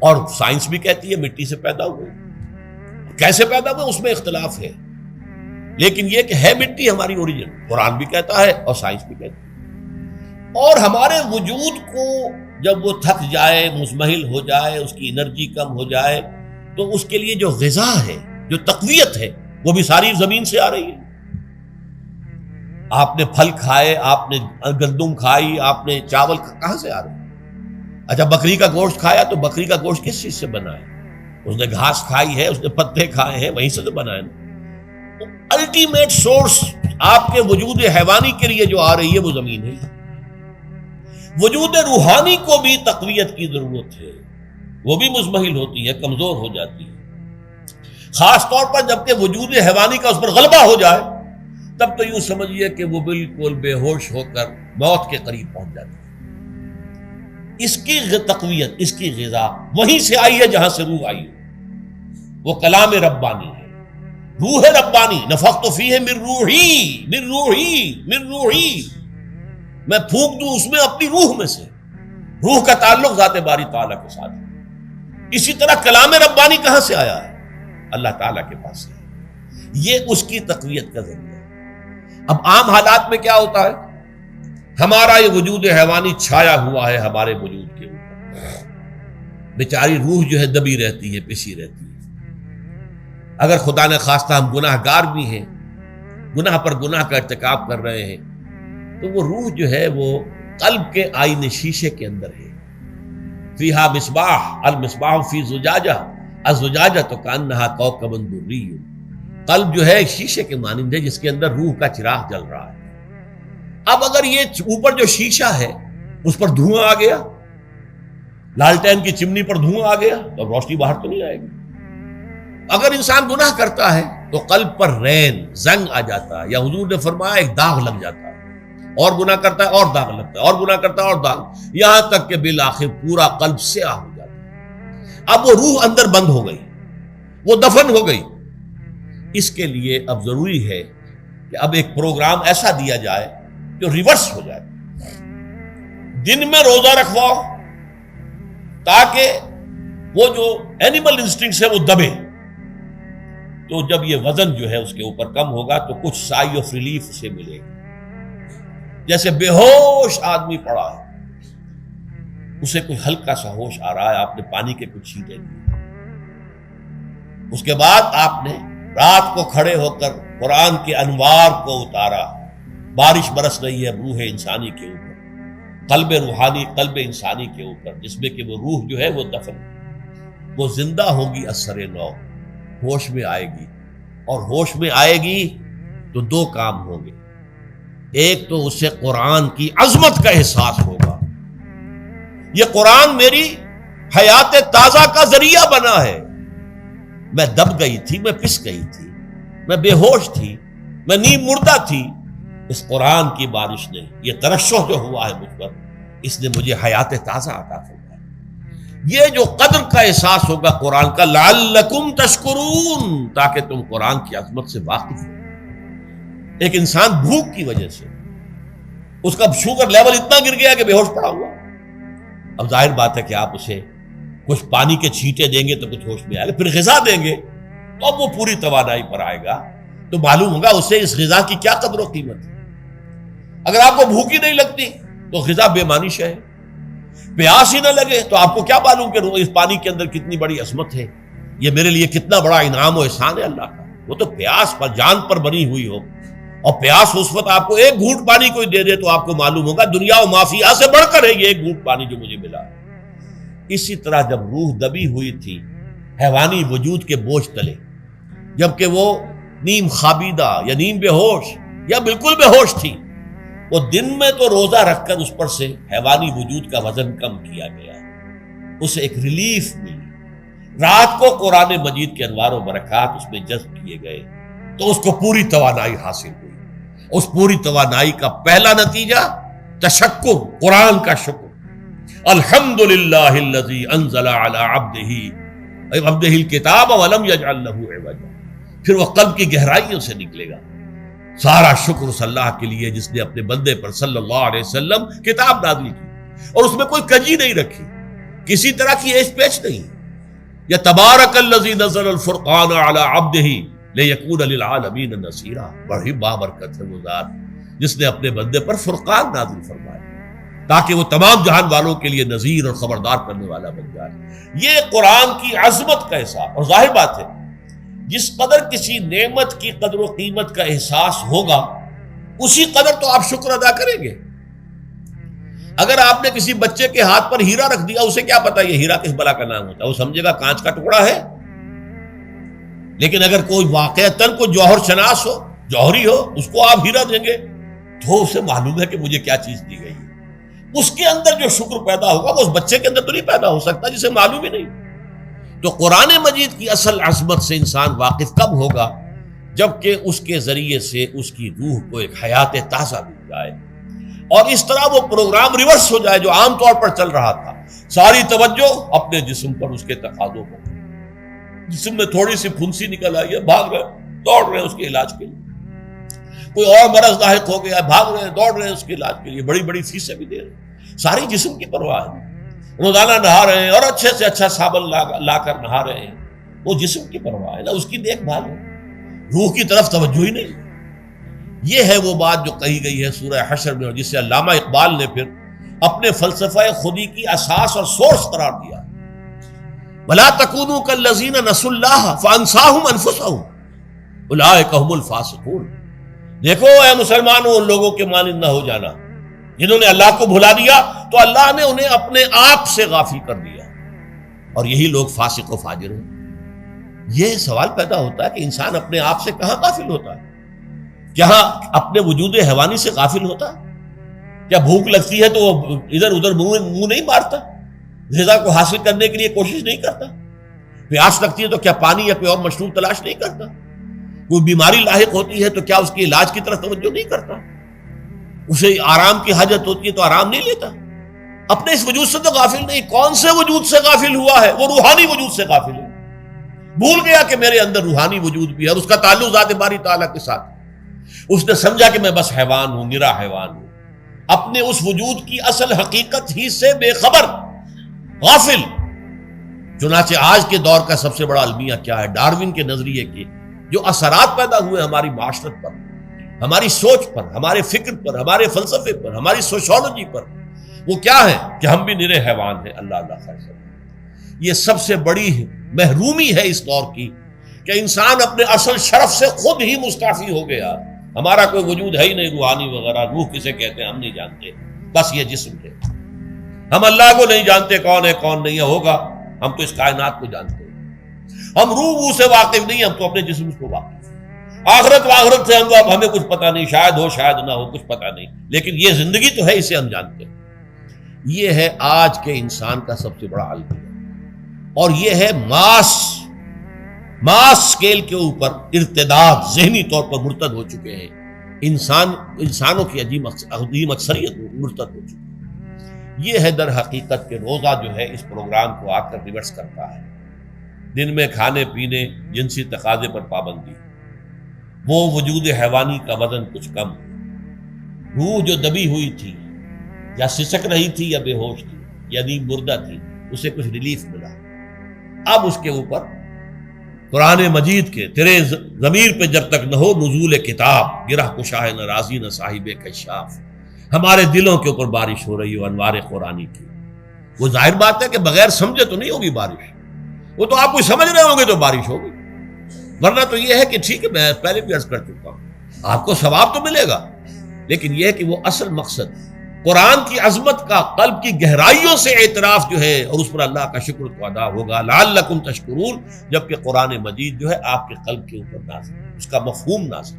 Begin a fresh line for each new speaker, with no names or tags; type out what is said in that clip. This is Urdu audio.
اور سائنس بھی کہتی ہے مٹی سے پیدا ہوئے. کیسے پیدا ہوئے اس میں اختلاف ہے، لیکن یہ کہ ہے مٹی ہماری اوریجن، قرآن بھی کہتا ہے اور سائنس بھی کہتی ہے. اور ہمارے وجود کو جب وہ تھک جائے، مزمحل ہو جائے، اس کی انرجی کم ہو جائے، تو اس کے لیے جو غذا ہے، جو تقویت ہے، وہ بھی ساری زمین سے آ رہی ہے. آپ نے پھل کھائے، آپ نے گندم کھائی، آپ نے چاول کہاں سے آ رہے ہیں؟ اچھا بکری کا گوشت کھایا تو بکری کا گوشت کس چیز سے بنا ہے؟ اس نے گھاس کھائی ہے، اس نے پتے کھائے ہیں، وہیں سے تو بنا ہے نا. الٹیمیٹ سورس آپ کے وجود حیوانی کے لیے جو آ رہی ہے وہ زمین ہے. وجود روحانی کو بھی تقویت کی ضرورت ہے، وہ بھی مزمحل ہوتی ہے، کمزور ہو جاتی ہے. خاص طور پر جبکہ وجود حیوانی کا اس پر غلبہ ہو جائے تب تو یوں سمجھیے کہ وہ بالکل بے ہوش ہو کر موت کے قریب پہنچ جاتی ہے. اس کی تقویت، اس کی غذا وہیں سے آئی ہے جہاں سے روح آئی ہے. وہ کلام ربانی ہے، روح ربانی. نفخت فیہ من روحی من روحی من روحی، میں پھونک دوں اس میں اپنی روح میں سے. روح کا تعلق ذات باری تعالیٰ کے ساتھ ہے. اسی طرح کلام ربانی کہاں سے آیا ہے؟ اللہ تعالیٰ کے پاس سے. یہ اس کی تقویت کا ذریعہ ہے. اب عام حالات میں کیا ہوتا ہے؟ ہمارا یہ وجود حیوانی چھایا ہوا ہے ہمارے وجود کے اوپر، بیچاری روح جو ہے دبی رہتی ہے، پسی رہتی ہے. اگر خدا نے خواستہ ہم گناہ گار بھی ہیں، گناہ پر گناہ کا ارتکاب کر رہے ہیں، تو وہ روح جو ہے وہ قلب کے آئینے شیشے کے اندر ہے. فیہا مصباح المصباح فی زجاجہ الزجاجہ تو کانہا کوکب دری. قلب جو ہے ایک شیشے کے مانند ہے جس کے اندر روح کا چراغ جل رہا ہے. اب اگر یہ اوپر جو شیشہ ہے اس پر دھواں آ گیا، لالٹین کی چمنی پر دھواں آ گیا، تو روشنی باہر تو نہیں آئے گی. اگر انسان گناہ کرتا ہے تو قلب پر رین زنگ آ جاتا ہے، یا حضور نے فرمایا ایک داغ لگ جاتا ہے. اور گناہ کرتا ہے اور داغ لگتا ہے، اور گناہ کرتا ہے اور داغ، یہاں تک کہ بالآخر پورا قلب سیاہ ہو جاتا ہے. اب وہ روح اندر بند ہو گئی، وہ دفن ہو گئی. اس کے لیے اب ضروری ہے کہ اب ایک پروگرام ایسا دیا جائے جو ریورس ہو جائے. دن میں روزہ رکھواؤ تاکہ وہ جو اینیمل انسٹنکٹس ہے وہ دبے. تو جب یہ وزن جو ہے اس کے اوپر کم ہوگا تو کچھ سائی آف ریلیف اسے ملے گا. جیسے بے ہوش آدمی پڑا ہے، اسے کوئی ہلکا سا ہوش آ رہا ہے، آپ نے پانی کے کچھ چھینٹے دیے، اس کے بعد آپ نے رات کو کھڑے ہو کر قرآن کے انوار کو اتارا. بارش برس رہی ہے روح انسانی کے اوپر، قلب روحانی، قلب انسانی کے اوپر، جس میں کہ وہ روح جو ہے وہ دفن، وہ زندہ ہوگی اثر نو، ہوش میں آئے گی. اور ہوش میں آئے گی تو دو کام ہوں گے. ایک تو اسے قرآن کی عظمت کا احساس ہوگا، یہ قرآن میری حیات تازہ کا ذریعہ بنا ہے. میں دب گئی تھی، میں پس گئی تھی، میں بے ہوش تھی، میں نیم مردہ تھی. اس قرآن کی بارش نے، یہ ترشح جو ہوا ہے مجھ پر، اس نے مجھے حیات تازہ عطا فرمائی. یہ جو قدر کا احساس ہوگا قرآن کا، لعلکم تشکرون، تاکہ تم قرآن کی عظمت سے واقف ہو. ایک انسان بھوک کی وجہ سے اس کا شوگر لیول اتنا گر گیا کہ بے ہوش پڑا ہوا. اب ظاہر بات ہے کہ آپ اسے کچھ پانی کے چھینٹے دیں گے تو کچھ ہوش میں آئے گا، پھر غذا دیں گے تو اب وہ پوری توانائی پر آئے گا، تو معلوم ہوگا اسے اس غذا کی کیا قدر و قیمت ہے. اگر آپ کو بھوک ہی نہیں لگتی تو غذا بے معنی شے ہے. پیاس ہی نہ لگے تو آپ کو کیا معلوم کہ اس پانی کے اندر کتنی بڑی عظمت ہے، یہ میرے لیے کتنا بڑا انعام و احسان ہے اللہ کا. وہ تو پیاس پر، جان پر بنی ہوئی ہو، اور پیاس اس وقت آپ کو ایک گھونٹ پانی کوئی دے دے تو آپ کو معلوم ہوگا دنیا و مافیا سے بڑھ کر ہے یہ ایک گھونٹ پانی جو مجھے ملا. اسی طرح جب روح دبی ہوئی تھی حیوانی وجود کے بوجھ تلے، جبکہ وہ نیم خابیدہ یا نیم بے ہوش یا بالکل بے ہوش تھی، وہ دن میں تو روزہ رکھ کر اس پر سے حیوانی وجود کا وزن کم کیا گیا، اسے ایک ریلیف ملی. رات کو قرآن مجید کے انوار و برکات اس میں جذب کیے گئے تو اس کو پوری توانائی حاصل ہوئی. اس پوری توانائی کا پہلا نتیجہ تشکر، قرآن کا شکر. الحمدللہ الذی انزل علی عبدہ الکتاب ولم یجعل لہ عوجا. پھر وہ قلب کی گہرائیوں سے نکلے گا. سارا شکر اس اللہ کے لیے جس نے اپنے بندے پر صلی اللہ علیہ وسلم کتاب نازل کی اور اس میں کوئی کجی نہیں رکھی. کسی طرح کی ایش پیچ نہیں. یا تبارک الذی نزل الفرقان علی عبدہ لیکون للعالمین نذیرا. بڑی بابرکت ہے وہ ذات جس نے اپنے بندے پر فرقان نازل فرمایا تاکہ وہ تمام جہان والوں کے لیے نذیر اور خبردار کرنے والا بن جائے. یہ قرآن کی عظمت کا احساس. اور ظاہر بات ہے جس قدر کسی نعمت کی قدر و قیمت کا احساس ہوگا اسی قدر تو آپ شکر ادا کریں گے. اگر آپ نے کسی بچے کے ہاتھ پر ہیرا رکھ دیا، اسے کیا پتا یہ ہیرا کس بلا کا نام ہوتا ہے، وہ سمجھے گا کانچ کا ٹکڑا ہے. لیکن اگر کوئی واقعتاً کوئی جوہر شناس ہو، جوہری ہو، اس کو آپ ہیرا دیں گے تو اسے معلوم ہے کہ مجھے کیا چیز دی گئی ہے. اس کے اندر جو شکر پیدا ہوگا وہ اس بچے کے اندر تو نہیں پیدا ہو سکتا جسے معلوم ہی نہیں. تو قرآن مجید کی اصل عظمت سے انسان واقف کب ہوگا؟ جبکہ اس کے ذریعے سے اس کی روح کو ایک حیات تازہ مل جائے اور اس طرح وہ پروگرام ریورس ہو جائے جو عام طور پر چل رہا تھا. ساری توجہ اپنے جسم پر، اس کے تقاضوں پر. جسم میں تھوڑی سی پھنسی نکل آئی ہے، بھاگ رہے دوڑ رہے ہیں اس کے علاج کے لیے. کوئی اور مرض لاحق ہو گیا، بھاگ رہے ہیں دوڑ رہے ہیں اس کے علاج کے لیے، بڑی بڑی فیسیں بھی دے رہے ہیں. ساری جسم کی پرواہ ہے. روزانہ نہا رہے ہیں اور اچھے سے اچھا صابن لا کر نہا رہے ہیں، وہ جسم کی پرواہ ہے نا، اس کی دیکھ بھال ہے. روح کی طرف توجہ ہی نہیں. یہ ہے وہ بات جو کہی گئی ہے سورہ حشر میں اور جسے علامہ اقبال نے پھر اپنے فلسفہ خودی کی اساس اور سورس قرار دیا. وَلَا تَكُونُوا كَالَّذِينَ نَسُوا اللَّهَ فَأَنسَاهُمْ أَنفُسَهُمْ أُولَٰئِكَ هُمُ الْفَاسِقُونَ. دیکھو اے مسلمانوں، ان لوگوں کے مانند نہ ہو جانا جنہوں نے اللہ کو بھلا دیا تو اللہ نے انہیں اپنے آپ سے غافل کر دیا، اور یہی لوگ فاسق و فاجر ہیں. یہ سوال پیدا ہوتا ہے کہ انسان اپنے آپ سے کہاں غافل ہوتا ہے؟ کیا اپنے وجود حیوانی سے غافل ہوتا ہے؟ کیا بھوک لگتی ہے تو وہ ادھر ادھر منہ نہیں مارتا؟ غذا کو حاصل کرنے کے لیے کوشش نہیں کرتا؟ پیاس لگتی ہے تو کیا پانی یا کوئی اور مشروب تلاش نہیں کرتا؟ کوئی بیماری لاحق ہوتی ہے تو کیا اس کے علاج کی طرف توجہ نہیں کرتا؟ اسے آرام کی حاجت ہوتی ہے تو آرام نہیں لیتا؟ اپنے اس وجود سے تو غافل نہیں. کون سے وجود سے غافل ہوا ہے؟ وہ روحانی وجود سے غافل ہے. بھول گیا کہ میرے اندر روحانی وجود بھی ہے اور اس کا تعلق ذات باری تعالیٰ کے ساتھ. اس نے سمجھا کہ میں بس حیوان ہوں، نرا حیوان ہوں، اپنے اس وجود کی اصل حقیقت ہی سے بے خبر، غافل. چنانچہ آج کے دور کا سب سے بڑا المیہ کیا ہے؟ ڈارون کے نظریے کے جو اثرات پیدا ہوئے ہماری معاشرت پر، ہماری سوچ پر، ہمارے فکر پر، ہمارے فلسفے پر، ہماری سوشولوجی پر، وہ کیا ہے کہ ہم بھی نرے حیوان ہیں. اللہ اللہ خیر سے. یہ سب سے بڑی محرومی ہے اس دور کی کہ انسان اپنے اصل شرف سے خود ہی مستعفی ہو گیا. ہمارا کوئی وجود ہے ہی نہیں، روحانی وغیرہ. روح کسے کہتے ہیں ہم نہیں جانتے، بس یہ جسم ہے. ہم اللہ کو نہیں جانتے کون ہے کون نہیں ہے. ہوگا ہم تو اس کائنات کو جانتے ہیں. ہم روح سے واقف نہیں، ہم تو اپنے جسم کو واقف. آخرت سے ہمیں کچھ پتہ نہیں، شاید ہو شاید نہ ہو، کچھ پتہ نہیں. لیکن یہ زندگی تو ہے، اسے ہم جانتے ہیں. یہ ہے آج کے انسان کا سب سے بڑا المیہ. اور یہ ہے ماس اسکیل کے اوپر ارتداد، ذہنی طور پر مرتد ہو چکے ہیں. انسانوں کی عظیم اکثریت مرتد ہو چکی ہے. یہ ہے در حقیقت کہ روزہ جو ہے اس پروگرام کو آ کر ریورس کرتا ہے. دن میں کھانے پینے، جنسی تقاضے پر پابندی، وہ وجود حیوانی کا وزن کچھ کم، روح جو دبی ہوئی تھی یا سسک رہی تھی یا بے ہوش تھی یا نیند مردہ تھی، اسے کچھ ریلیف ملا. اب اس کے اوپر قرآن مجید کے تیرے ضمیر پہ جب تک نہ ہو نزول کتاب، گرہ کشاہ نہ رازی نہ صاحب کشاف، ہمارے دلوں کے اوپر بارش ہو رہی ہو انوار قرآنی کی. وہ ظاہر بات ہے کہ بغیر سمجھے تو نہیں ہوگی بارش. وہ تو آپ کو سمجھ رہے ہوں گے تو بارش ہوگی، ورنہ تو یہ ہے کہ ٹھیک ہے میں پہلے بھی عرض کر چکا ہوں آپ کو ثواب تو ملے گا، لیکن یہ ہے کہ وہ اصل مقصد قرآن کی عظمت کا قلب کی گہرائیوں سے اعتراف جو ہے اور اس پر اللہ کا شکر تو ادا ہوگا. لعلکم تشکرون، جبکہ قرآن مجید جو ہے آپ کے قلب کے اوپر نازل، اس کا مفہوم نازل.